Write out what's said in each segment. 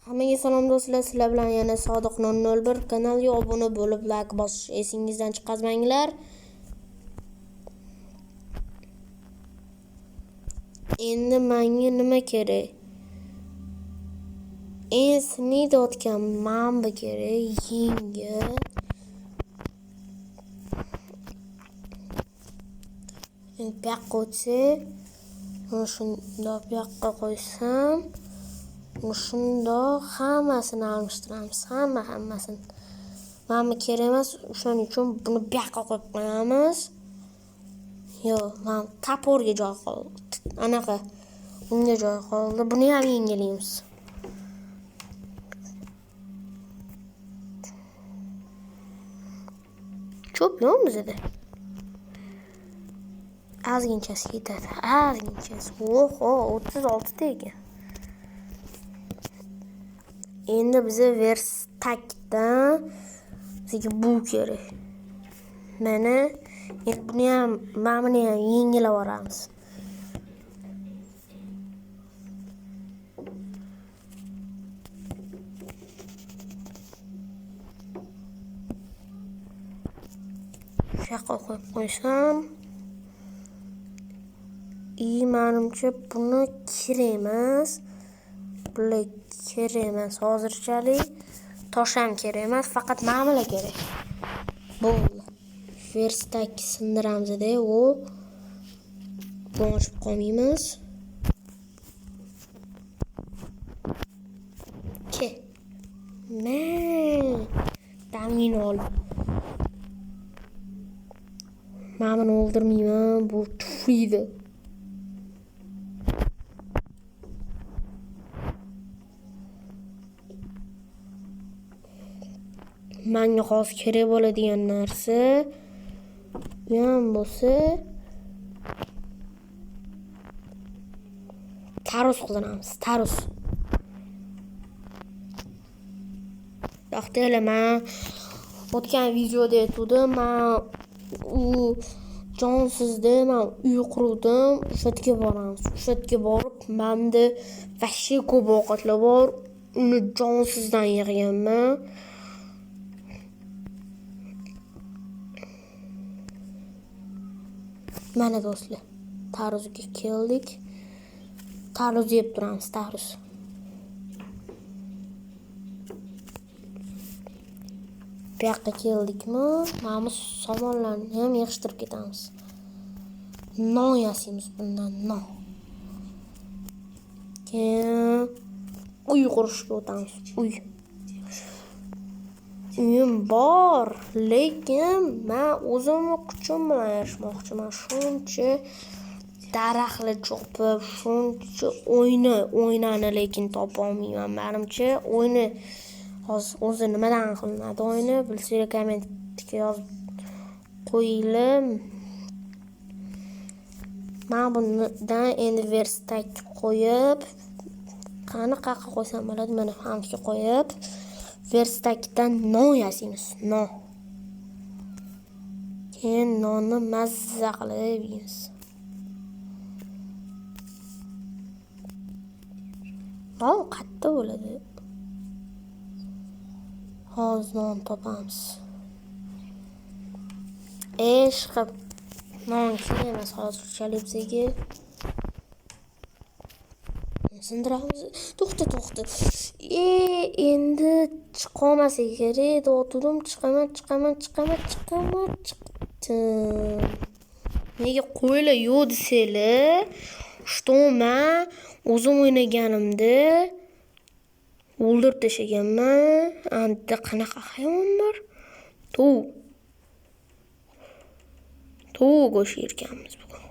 Hammaga salom do'stlar, sizlar bilan yana Sodiq 001 kanaliga obuna bo'lib like bosish esingizdan chiqazmanglar. Endi menga nima kerak? Esniyotgan mamba kerak, yengi. Endi bu yoqqa o'tsak, shundoq bu yoqqa qo'ysam, shundoq hammasini almashtiramiz, hammasini. Mana kerak emas, o'shaning uchun buni bu yoqqa qo'yib qo'yamiz. Yo'q, mana kaporga joy qoldi. Anaqa bunga joy qoldi. Buni ham yengilaymiz. Cho'p yo'q bizda. Ozginchasi yetadi. Ozginchasi. Oho, 36 ta ekan. Endi bize verstakdan bizga bu kerak. Mana endi buni ham yengilab olamiz. Shu yoqqa qo'yib qo'ysam, menimcha buni kerak emas. Bular kerak emas hozirchalik. Tosh ham kerak emas, faqat ma'mula kerak. Bo'ldi. Verstak sindiramiz-da, bo'shib qolmaymiz. Ke. Damin ol. Ma'muni o'ldirmayman, bu tufayli. Menga hozir kerak bo'ladigan narsa bu ham bo'lsa tarus qilamiz. Tarus. Vaqtida men o'tgan videoda aytdim, men u jonsizda men uy qurdim, o'sha yerga boramiz. O'sha yerga borib, menda vahshiy ko'p ovqatlar bor, uni jonsizdan yig'ganman. Mana do'stlar, taruzga keldik. Taruz yeb turamiz, taruz. Bu yoqqa keldikmi, mana somonlarni ham yig'ishtirib ketamiz. Non yasaymiz bundan, non. Keyin uy qurishga o'tamiz, uy. Uyim bor, lekin men o'zimni kuchim bilan yashmoqchiman. Shuncha daraxtlar chopib, shuncha o'ynani lekin topa olmayman. Menimcha o'yni hozir o'zi nimadan qilinadi o'yni, bilsanglar kommentga yozib qo'yinglar. Men bundan endi verstak qo'yib, qanaqa qo'ysam bo'ladi, mana hamga qo'yib verstakdan non yasaymiz, non. Keyin nonni mazza qilib yeymiz. Non qattiq bo'ladi. Hozir non topamiz. Ishqib non kerak emas hozirchalik bizga. Sindiramiz. To'xta. Endi chiqolmasa kerak. Dotdim, chiqaman. Chiqdim. Nega qo'ylar yo'q desanglar, что men o'zim o'ynaganimda o'ldirib tashlaganman. Anda qanaqa hayvonlar? Tovuq go'shti yerkanmiz bugun.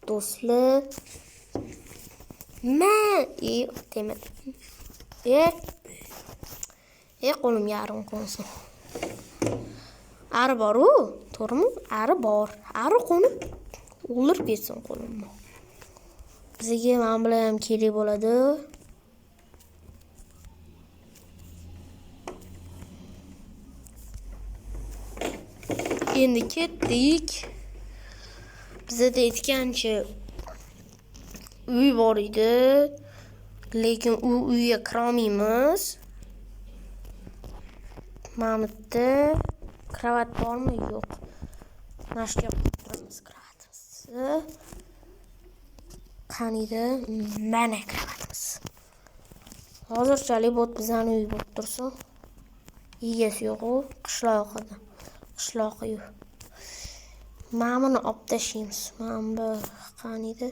Do'stlar, temadim. Qo'lim yarim qo'nsin. Ari bor-ku, to'g'rimi? Ari bor. Ari qo'nib o'ldirib ketsin qo'limni. Bizga mana bular ham kerak bo'ladi. Endi ketdik. Bizda aytgancha uy bor edi, lekin u uyga kira olmaymiz. Mana bu yerda kravat bormi? Yo'q. Mana shu yerga qo'yib turamiz kravatimizni. Qaniydi? Mana kravatimiz. Hozirchalik bu bizning uy bo'lib tursin. Egasi yo'q-ku, qishloqi yo'q. Mana buni olib tashlaymiz. Mana bu qaniydi?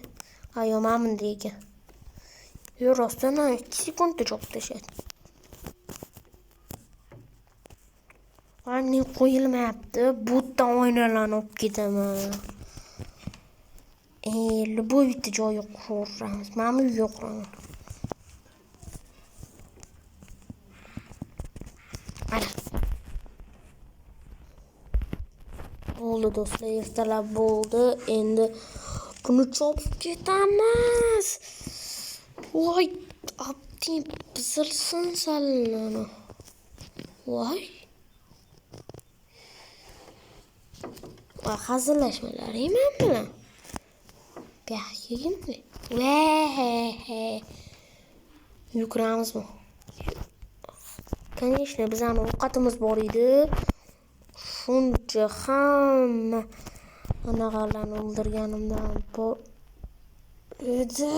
Ayo, mana bunday ekan. Yo'q, rostdan 2 sekundda olib tashlaydi. Anning qo'yilmayapti. Bu yerdan oynalarni olib ketaman. Bu bitta joyga quramiz. Mana bu uyga quraman. Ana. Bo'ldi do'stlar, ertalab bo'ldi. Endi buni chopib ketamiz. Voy, optim buzilsin salani. Voy. Hazillashmalaring men bilan. Yaxshigina. Yukuramizmi? Конечно, bizning ovqatimiz bor edi. Shuncha hamma anaqalarni o'ldirganimdan bor edi.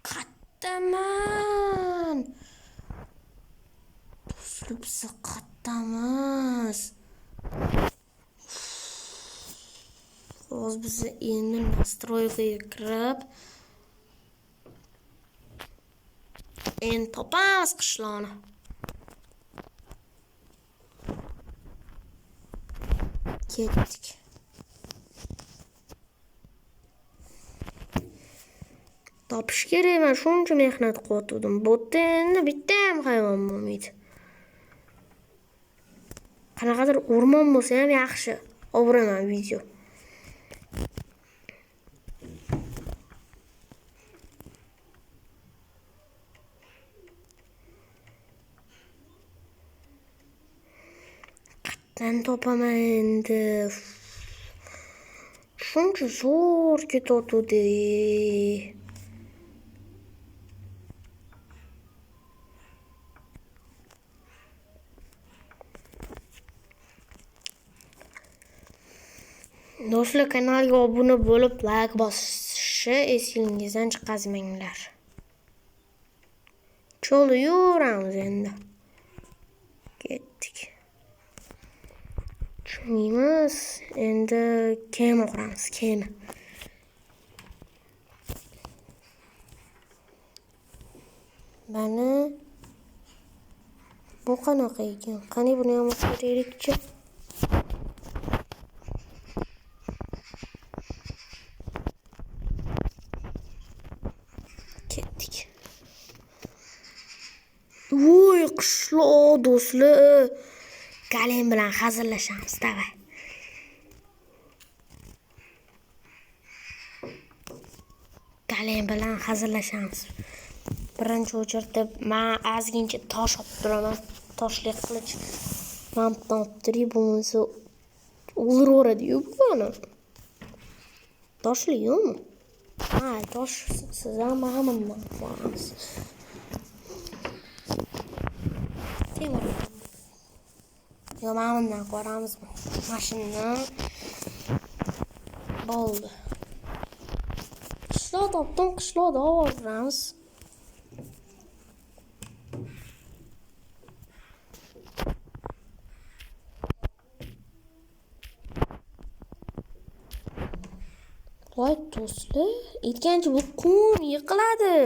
Qattaman. Do'stlar, qattamiz. Hozir biz endi nastroyga kirib endi topamiz qishloqni. Ketdik. Topish kerak, men shuncha mehnat qildim. Bu yerda endi bitta ham hayvon bo'lmaydi. Qanaqadir o'rmon bo'lsa ham yaxshi. O'biraman video. Qatdan topaman endi. Shuncha zo'r ketotdi. Do'stlar, kanalga obuna bo'lib, like bosishni esingizdan chiqazmanglar. Cho'lda yuramiz endi. Ketdik. Tushunamiz. Endi kema quramiz, kema. Mana bu qanaqa ekan? Qani buni ham o'qiraylikchi. Ketdik. Voy, qishloq do'stlar. Galim bilan hazillashamiz, davay. Galim bilan hazillashamiz. Birinchi o'chirda men ozgincha tosh olib turaman. Toshli qilich. Men toptirib bo'lmasa o'liraveradi-yu buni. Toshli yo'qmi? Ha, tosh siz ham bundan qilamiz. Temir. Yo, mana bundan qo'ramizmi? Mashina bo'ldi. Qishloq topdim, qishloqda olamiz. Voy do'stlar, aytgancha bu qum yiqiladi.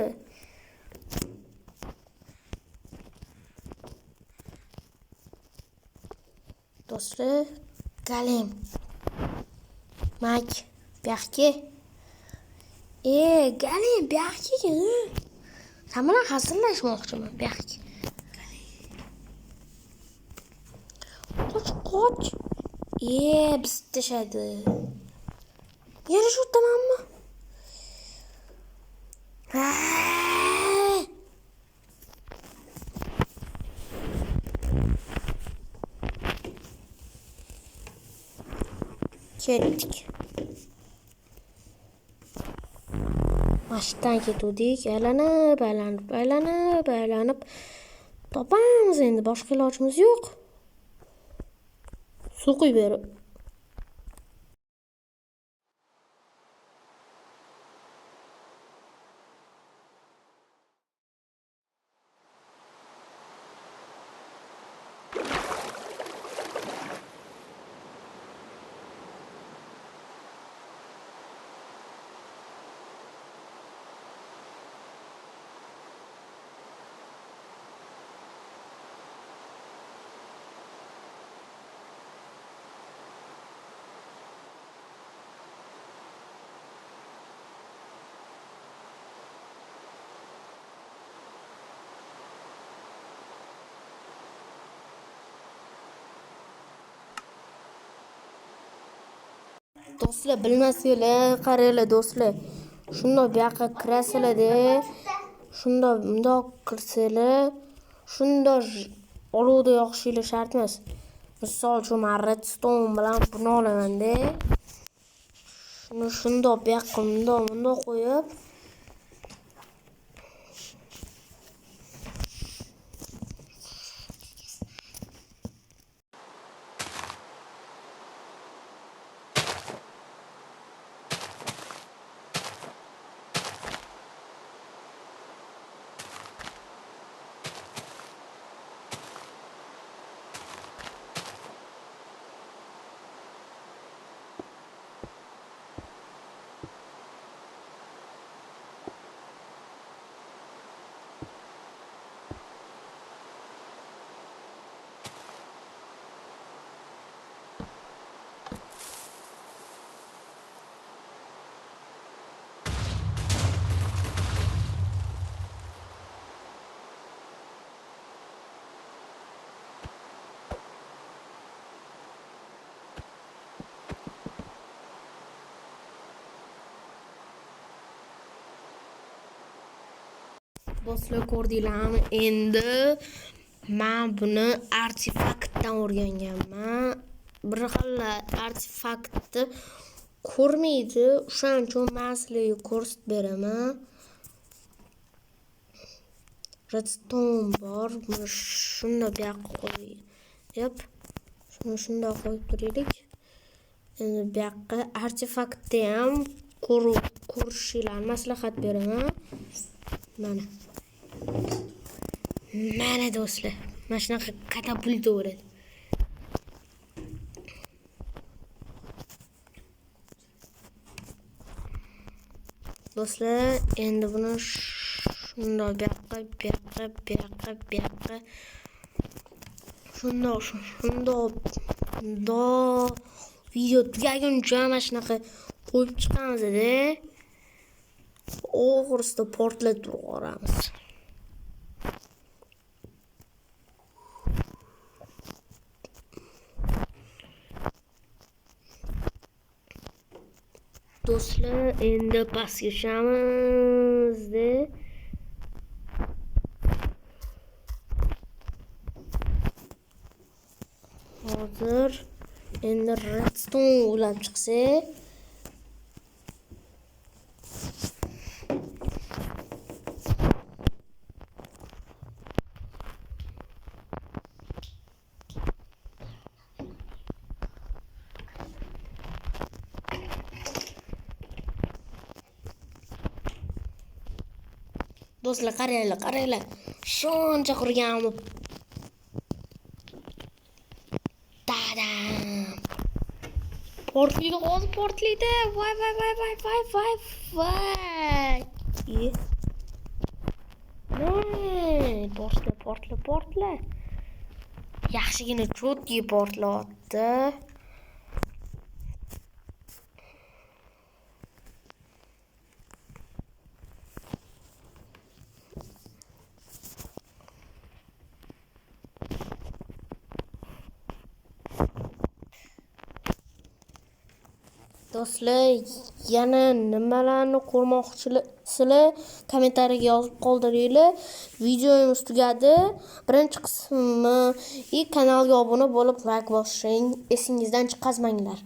Do'stlar, galim. Mak, buyoqqa. Galim, buyoqqa. Sen bilan hazillashmoqchiman, buyoqqa. Qoch. Biz tashadi. Yana shu tamammi? Ketdik. Mashqdan ketdik. Aylanib. Topamiz endi, boshqa ilojimiz yo'q. Suv quyib berib. Do'stlar, bilmasanglar, qaranglar do'stlar. Shundoq bu yoqqa kirasizlar-da. Shundoq bundoq kirsanglar, shundoq olovda yoqishinglar shart emas. Misol uchun, men redstone bilan buni olaman-da. Shuni shundoq bu yoqqa bundoq qo'yib, do'stlar, ko'rdinglarmi? Endi men buni artefaktdan o'rganganman. Bir xil artefaktni ko'rmaydi, o'shaning uchun men sizlarga ko'rsatib beraman. Redstone bor. Buni shunday bu yoqqa qo'yib, shuni shunday qo'yib turaylik. Endi bu yoqqa artefaktni ham ko'rishinglarni maslahat beraman. Mana do'stlar, mana shunaqa katapulta bo'ladi. Do'stlar, endi buni shundoq bu yoqqa shundoq video tugaguncha mana shunaqa qo'yib chiqamiz-da. O'g'risida portlatib turib do'stlar, endi pastga tushamiz-da. Hozir endi redstone ulab chiqsak, do'stlar, qaranglar. Shuncha qurganmi? Dadam. Portlaydi, hozir portlaydi. Voy. Portla. Yaxshigina cho'tki portlayapti. Sizlar yana nimalarni ko'rmoqchisizlar? Kommentariyaga yozib qoldiringlar. Videomiz tugadi. Birinchi qismi kanalga obuna bo'lib, like bosing. Esingizdan chiqazmanglar.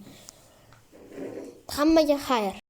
Hammaga xayr.